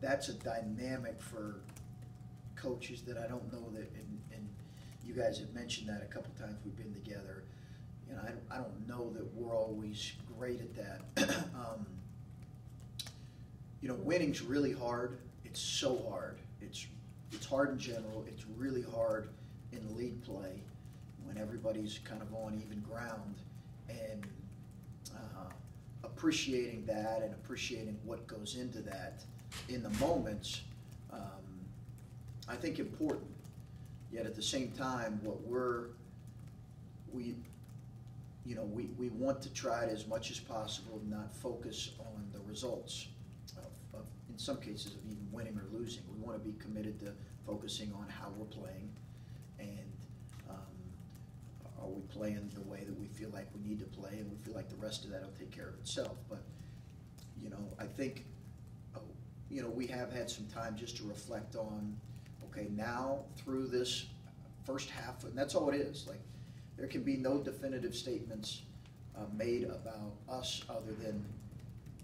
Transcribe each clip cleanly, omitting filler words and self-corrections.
that's a dynamic for coaches that I don't know that, and you guys have mentioned that a couple times we've been together. You know, I don't know that we're always great at that. You know, winning's really hard. It's so hard. It's hard in general. It's really hard in league play when everybody's kind of on even ground, and appreciating that and appreciating what goes into that in the moments, I think important. Yet at the same time, what we want to try to, as much as possible, not focus on the results of in some cases of even winning or losing. We want to be committed to focusing on how we're playing, and are we playing the way that we feel like we need to play, and we feel like the rest of that will take care of itself. But you know, I think we have had some time just to reflect on, okay, now through this first half, and that's all it is. Like, there can be no definitive statements made about us other than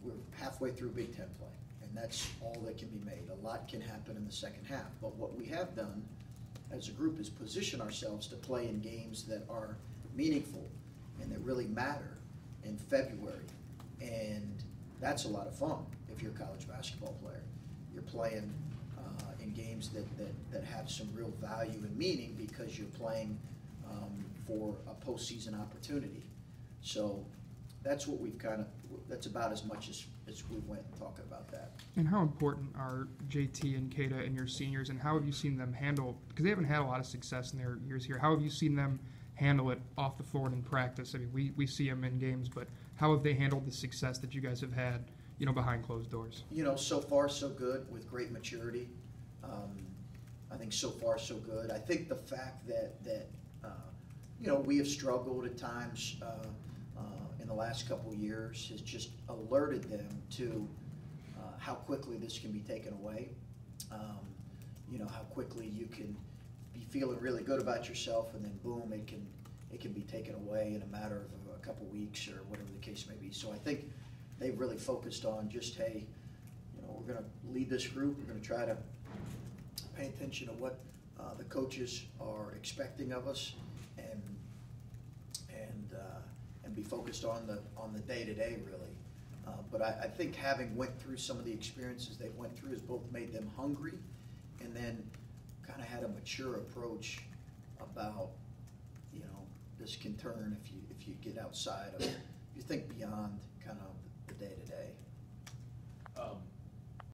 we're halfway through Big Ten play, and that's all that can be made. A lot can happen in the second half, but what we have done as a group is position ourselves to play in games that are meaningful and that really matter in February, and that's a lot of fun if you're a college basketball player. You're playing in games that have some real value and meaning because you're playing for a postseason opportunity. So that's what that's about as much as we went talking about that. And how important are JT and Kata and your seniors, and how have you seen them handle, because they haven't had a lot of success in their years here, how have you seen them handle it off the floor and in practice? I mean, we see them in games, but how have they handled the success that you guys have had, behind closed doors? So far so good, with great maturity. I think so far so good. I think the fact that we have struggled at times in the last couple of years has just alerted them to how quickly this can be taken away. How quickly you can be feeling really good about yourself, and then boom, it can be taken away in a matter of a couple weeks or whatever the case may be. So I think they've really focused on just, hey, we're going to lead this group. We're going to try to pay attention to what the coaches are expecting of us, and be focused on the day-to-day, really. But I think having went through some of the experiences they went through has both made them hungry, and then kind of had a mature approach about, this can turn if you get outside of, if you think beyond